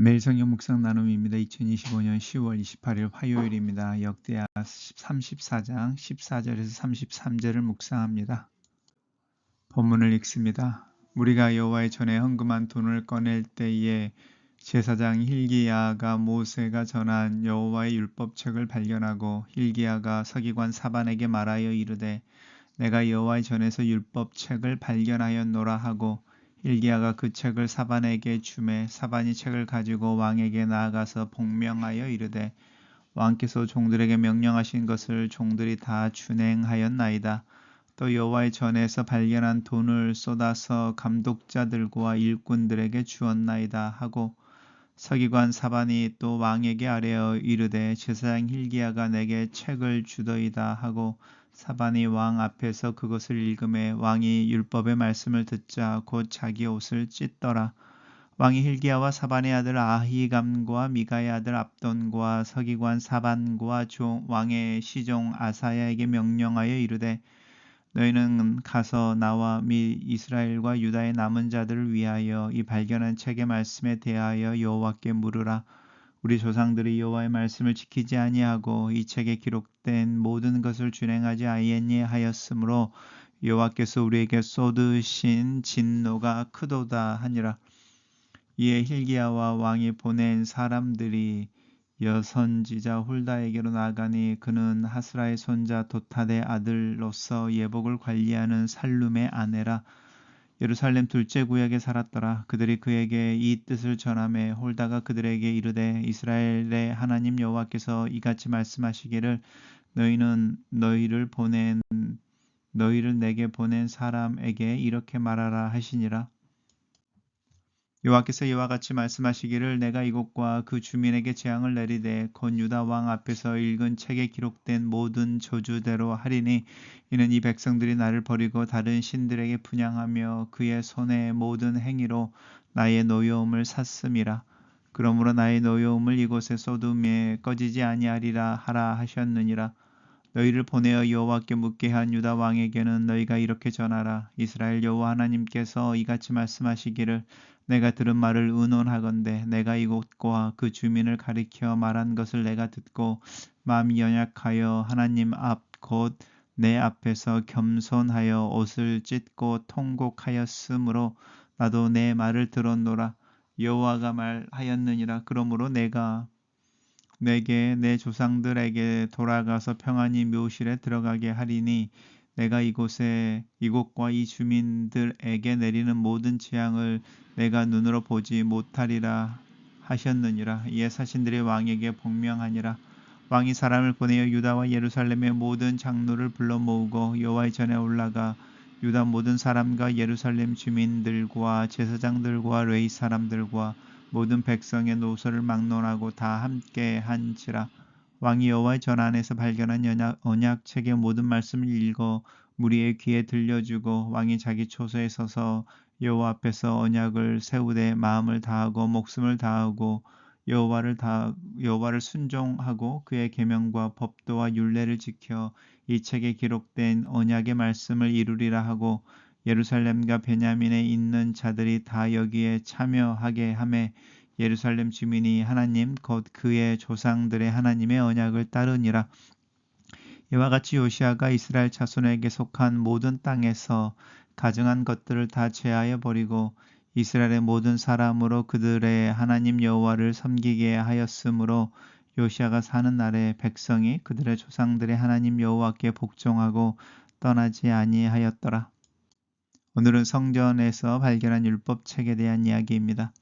매일 성경 묵상 나눔입니다. 2025년 10월 28일 화요일입니다. 역대하 34장 14절에서 33절을 묵상합니다. 본문을 읽습니다. 우리가 여호와의 전에 헌금한 돈을 꺼낼 때에 제사장 hil기야가 모세가 전한 여호와의 율법책을 발견하고 hil기야가 서기관 사반에게 말하여 이르되 내가 여호와의 전에서 율법책을 발견하였노라 하고 hil기야가 그 책을 사반에게 주매 사반이 책을 가지고 왕에게 나아가서 복명하여 이르되 왕께서 종들에게 명령하신 것을 종들이 다 준행하였나이다. 또 여호와의 전에서 발견한 돈을 쏟아서 감독자들과 일꾼들에게 주었나이다 하고 서기관 사반이 또 왕에게 아뢰어 이르되 제사장 hil기야가 내게 책을 주더이다 하고 사반이 왕 앞에서 그것을 읽음에 왕이 율법의 말씀을 듣자 곧 자기 옷을 찢더라. 왕이 hil기야와 사반의 아들 아히감과 미가의 아들 압돈과 서기관 사반과 왕의 시종 아사야에게 명령하여 이르되 너희는 가서 나와 및 이스라엘과 유다의 남은 자들을 위하여 이 발견한 책의 말씀에 대하여 여호와께 물으라. 우리 조상들이 여호와의 말씀을 지키지 아니하고 이 책에 기록된 모든 것을 준행하지 아니하였으므로 여호와께서 우리에게 쏟으신 진노가 크도다 하니라. 이에 hil기야와 왕이 보낸 사람들이 여선지자 훌다에게로 나가니 그는 하스라의 손자 도탄의 아들로서 예복을 관리하는 살룸의 아내라. 예루살렘 둘째 구역에 살았더라. 그들이 그에게 이 뜻을 전하매 홀다가 그들에게 이르되 이스라엘의 하나님 여호와께서 이같이 말씀하시기를 너희는 너희를 내게 보낸 사람에게 이렇게 말하라 하시니라. 여호와께서 이와 같이 말씀하시기를 내가 이곳과 그 주민에게 재앙을 내리되 곧 유다 왕 앞에서 읽은 책에 기록된 모든 저주대로 하리니 이는 이 백성들이 나를 버리고 다른 신들에게 분향하며 그의 손의 모든 행위로 나의 노여움을 샀음이라. 그러므로 나의 노여움을 이곳에 쏟음에 꺼지지 아니하리라 하라 하셨느니라. 너희를 보내어 여호와께 묻게 한 유다 왕에게는 너희가 이렇게 전하라. 이스라엘 여호와 하나님께서 이같이 말씀하시기를 내가 들은 말을 의논하건대 내가 이곳과 그 주민을 가리켜 말한 것을 내가 듣고 마음이 연약하여 하나님 앞 곧 내 앞에서 겸손하여 옷을 찢고 통곡하였으므로 나도 내 말을 들었노라. 여호와가 말하였느니라. 그러므로 내게 내 조상들에게 돌아가서 평안히 묘실에 들어가게 하리니 내가 이곳과 이 주민들에게 내리는 모든 재앙을 내가 눈으로 보지 못하리라 하셨느니라. 이에 사신들이 왕에게 복명하니라. 왕이 사람을 보내어 유다와 예루살렘의 모든 장로를 불러 모으고 여호와의 전에 올라가 유다 모든 사람과 예루살렘 주민들과 제사장들과 레위 사람들과 모든 백성의 노소를 막론하고 다 함께 한지라. 왕이 여호와의 전 안에서 발견한 언약책의 모든 말씀을 읽어 무리의 귀에 들려주고 왕이 자기 초소에 서서 여호와 앞에서 언약을 세우되 마음을 다하고 목숨을 다하고 여호와를 순종하고 그의 계명과 법도와 율례를 지켜 이 책에 기록된 언약의 말씀을 이루리라 하고 예루살렘과 베냐민에 있는 자들이 다 여기에 참여하게 하매 예루살렘 주민이 하나님 곧 그의 조상들의 하나님의 언약을 따르니라. 이와 같이 요시야가 이스라엘 자손에게 속한 모든 땅에서 가증한 것들을 다 제하여 버리고 이스라엘의 모든 사람으로 그들의 하나님 여호와를 섬기게 하였으므로 요시야가 사는 날에 백성이 그들의 조상들의 하나님 여호와께 복종하고 떠나지 아니하였더라. 오늘은 성전에서 발견한 율법책에 대한 이야기입니다.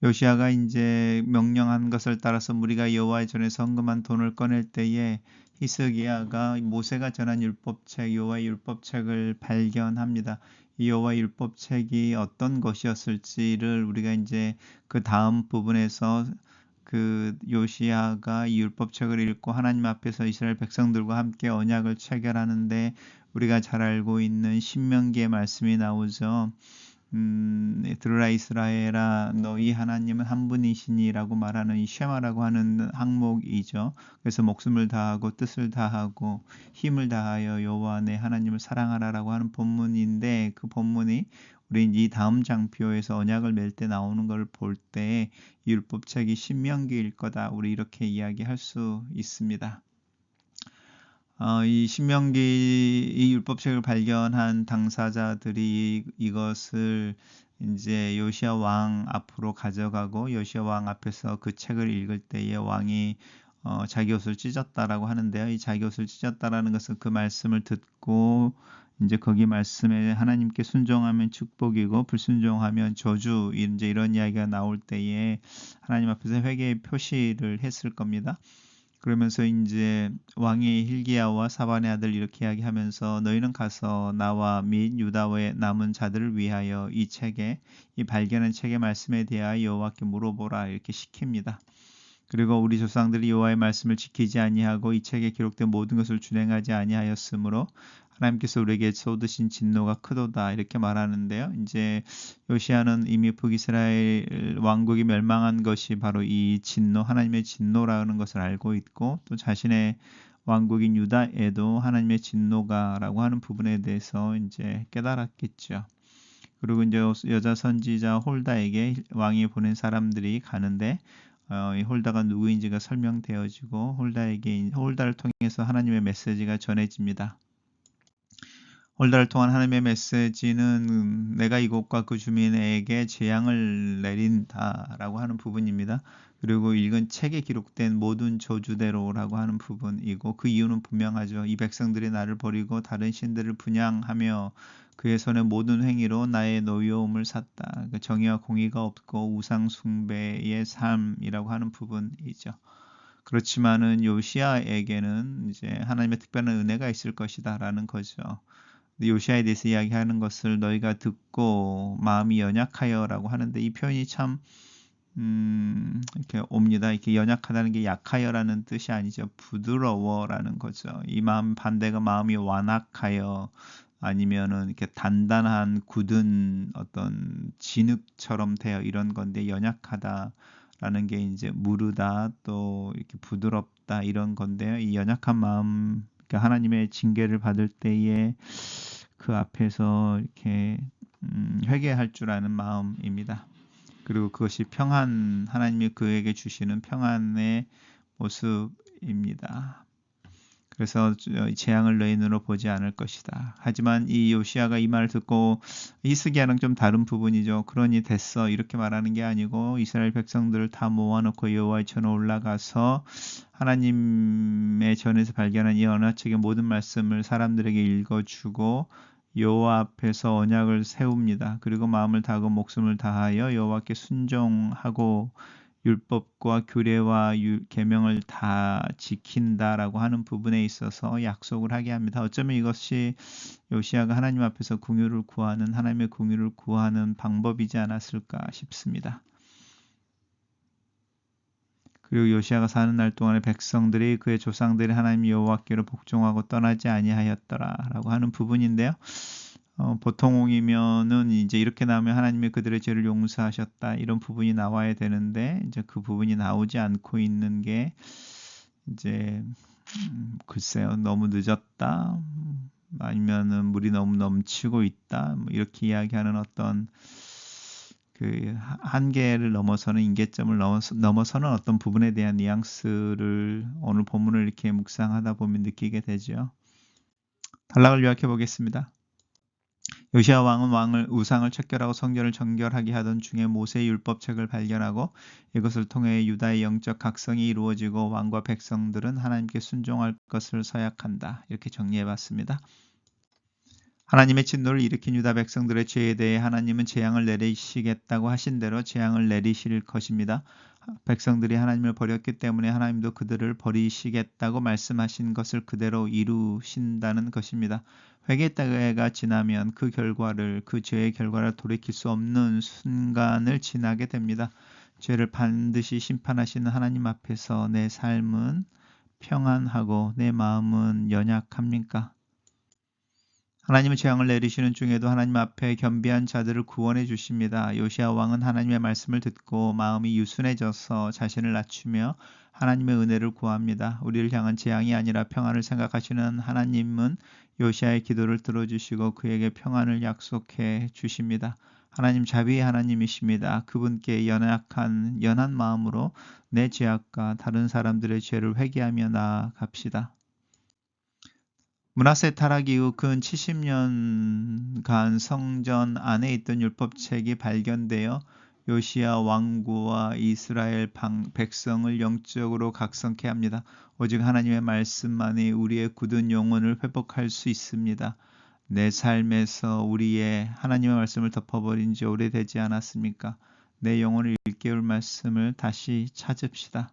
요시야가 이제 명령한 것을 따라서 무리가 여호와의 전에서 헌금한 돈을 꺼낼 때에 히스기야가 모세가 전한 율법책, 여호와의 율법책을 발견합니다. 이 여호와의 율법책이 어떤 것이었을지를 우리가 이제 그 다음 부분에서 그 요시야가 이 율법책을 읽고 하나님 앞에서 이스라엘 백성들과 함께 언약을 체결하는데 우리가 잘 알고 있는 신명기의 말씀이 나오죠. 들으라 이스라엘아 너희 하나님은 한 분이시니라고 말하는 이 쉐마라고 하는 항목이죠. 그래서 목숨을 다하고 뜻을 다하고 힘을 다하여 여호와 내 하나님을 사랑하라라고 하는 본문인데 그 본문이 우린 이 다음 장표에서 언약을 맺을 때 나오는 걸 볼 때 이 율법책이 신명기일 거다. 우리 이렇게 이야기할 수 있습니다. 이 신명기 이 율법책을 발견한 당사자들이 이것을 이제 요시야 왕 앞으로 가져가고 요시야 왕 앞에서 그 책을 읽을 때에 왕이 자기 옷을 찢었다라고 하는데요. 이 자기 옷을 찢었다라는 것은 그 말씀을 듣고 이제 거기 말씀에 하나님께 순종하면 축복이고 불순종하면 저주 이제 이런 이야기가 나올 때에 하나님 앞에서 회개의 표시를 했을 겁니다. 그러면서 이제 왕이 hil기야와 사반의 아들 이렇게 이야기하면서 너희는 가서 나와 및 유다의 남은 자들을 위하여 이 책에 이 발견한 책의 말씀에 대하여 여호와께 물어보라 이렇게 시킵니다. 그리고 우리 조상들이 여호와의 말씀을 지키지 아니하고 이 책에 기록된 모든 것을 준행하지 아니하였으므로 하나님께서 우리에게 쏟으신 진노가 크도다 이렇게 말하는데요. 이제 요시야는 이미 북이스라엘 왕국이 멸망한 것이 바로 이 진노, 하나님의 진노라는 것을 알고 있고 또 자신의 왕국인 유다에도 하나님의 진노가라고 하는 부분에 대해서 이제 깨달았겠죠. 그리고 이제 여자 선지자 홀다에게 왕이 보낸 사람들이 가는데 이 홀다가 누구인지가 설명되어지고 홀다를 통해서 하나님의 메시지가 전해집니다. 홀다를 통한 하나님의 메시지는 내가 이곳과 그 주민에게 재앙을 내린다라고 하는 부분입니다. 그리고 읽은 책에 기록된 모든 저주대로라고 하는 부분이고 그 이유는 분명하죠. 이 백성들이 나를 버리고 다른 신들을 분향하며 그의 손의 모든 행위로 나의 노여움을 샀다. 정의와 공의가 없고 우상 숭배의 삶이라고 하는 부분이죠. 그렇지만은 요시야에게는 이제 하나님의 특별한 은혜가 있을 것이다라는 거죠. 요시야에 대해서 이야기하는 것을 너희가 듣고 마음이 연약하여라고 하는데 이 표현이 참 이렇게 옵니다. 이렇게 연약하다는 게 약하여라는 뜻이 아니죠. 부드러워라는 거죠. 이 마음 반대가 마음이 완악하여 아니면은 이렇게 단단한 굳은 어떤 진흙처럼 되어 이런 건데 연약하다라는 게 이제 무르다 또 이렇게 부드럽다 이런 건데요. 이 연약한 마음 그러니까 하나님의 징계를 받을 때에 그 앞에서 이렇게 회개할 줄 아는 마음입니다. 그리고 그것이 평안 하나님이 그에게 주시는 평안의 모습입니다. 그래서 재앙을 너희 눈으로 보지 않을 것이다. 하지만 이 요시야가 이 말을 듣고 히스기야랑 좀 다른 부분이죠. 그러니 됐어 이렇게 말하는 게 아니고 이스라엘 백성들을 다 모아놓고 여호와의 전에 올라가서 하나님의 전에서 발견한 이 언어책의 모든 말씀을 사람들에게 읽어주고 여호와 앞에서 언약을 세웁니다. 그리고 마음을 다하고 목숨을 다하여 여호와께 순종하고 율법과 규례와 계명을 다 지킨다라고 하는 부분에 있어서 약속을 하게 합니다. 어쩌면 이것이 요시야가 하나님 앞에서 긍휼을 구하는 하나님의 긍휼을 구하는 방법이지 않았을까 싶습니다. 그리고 요시야가 사는 날 동안에 백성들이 그의 조상들이 하나님 여호와께로 복종하고 떠나지 아니하였더라라고 하는 부분인데요. 보통이면은 이제 이렇게 나오면 하나님이 그들의 죄를 용서하셨다 이런 부분이 나와야 되는데 이제 그 부분이 나오지 않고 있는 게 이제 글쎄요 너무 늦었다 아니면은 물이 너무 넘치고 있다 뭐 이렇게 이야기하는 어떤 그 한계를 넘어서는 임계점을 넘어서는 어떤 부분에 대한 뉘앙스를 오늘 본문을 이렇게 묵상하다 보면 느끼게 되죠. 단락을 요약해 보겠습니다. 요시야 왕은 우상을 척결하고 성전을 정결하게 하던 중에 모세의 율법책을 발견하고 이것을 통해 유다의 영적 각성이 이루어지고 왕과 백성들은 하나님께 순종할 것을 서약한다. 이렇게 정리해봤습니다. 하나님의 진노를 일으킨 유다 백성들의 죄에 대해 하나님은 재앙을 내리시겠다고 하신 대로 재앙을 내리실 것입니다. 백성들이 하나님을 버렸기 때문에 하나님도 그들을 버리시겠다고 말씀하신 것을 그대로 이루신다는 것입니다. 회개 때가 지나면 그 죄의 결과를 돌이킬 수 없는 순간을 지나게 됩니다. 죄를 반드시 심판하시는 하나님 앞에서 내 삶은 평안하고 내 마음은 연약합니까? 하나님은 재앙을 내리시는 중에도 하나님 앞에 겸비한 자들을 구원해 주십니다. 요시야 왕은 하나님의 말씀을 듣고 마음이 유순해져서 자신을 낮추며 하나님의 은혜를 구합니다. 우리를 향한 재앙이 아니라 평안을 생각하시는 하나님은 요시아의 기도를 들어주시고 그에게 평안을 약속해 주십니다. 하나님 자비의 하나님이십니다. 그분께 연한 마음으로 내 죄악과 다른 사람들의 죄를 회개하며 나아갑시다. 므낫세 타락 이후 근 70년간 성전 안에 있던 율법책이 발견되어 요시야 왕국과 이스라엘 백성을 영적으로 각성케 합니다. 오직 하나님의 말씀만이 우리의 굳은 영혼을 회복할 수 있습니다. 내 삶에서 우리의 하나님의 말씀을 덮어버린 지 오래되지 않았습니까? 내 영혼을 일깨울 말씀을 다시 찾읍시다.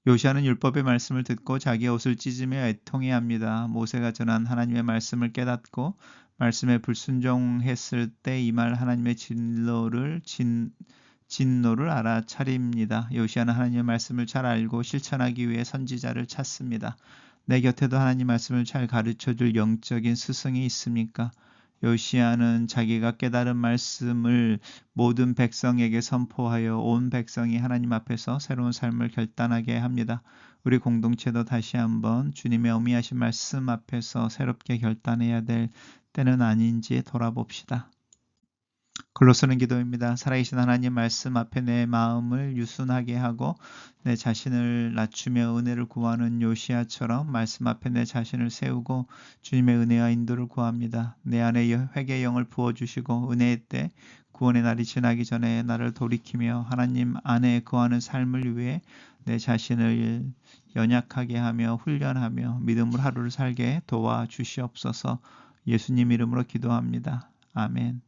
요시아는 율법의 말씀을 듣고 자기의 옷을 찢으며 애통해합니다. 모세가 전한 하나님의 말씀을 깨닫고 말씀에 불순종했을 때 이 말 하나님의 진노를 알아차립니다. 요시아는 하나님의 말씀을 잘 알고 실천하기 위해 선지자를 찾습니다. 내 곁에도 하나님 말씀을 잘 가르쳐줄 영적인 스승이 있습니까? 요시아는 자기가 깨달은 말씀을 모든 백성에게 선포하여 온 백성이 하나님 앞에서 새로운 삶을 결단하게 합니다. 우리 공동체도 다시 한번 주님의 어미하신 말씀 앞에서 새롭게 결단해야 될 때는 아닌지 돌아봅시다. 글로쓰는 기도입니다. 살아계신 하나님 말씀 앞에 내 마음을 유순하게 하고 내 자신을 낮추며 은혜를 구하는 요시아처럼 말씀 앞에 내 자신을 세우고 주님의 은혜와 인도를 구합니다. 내 안에 회개의 영을 부어주시고 은혜의 때 구원의 날이 지나기 전에 나를 돌이키며 하나님 안에 거하는 삶을 위해 내 자신을 연약하게 하며 훈련하며 믿음으로 하루를 살게 도와주시옵소서. 예수님 이름으로 기도합니다. 아멘.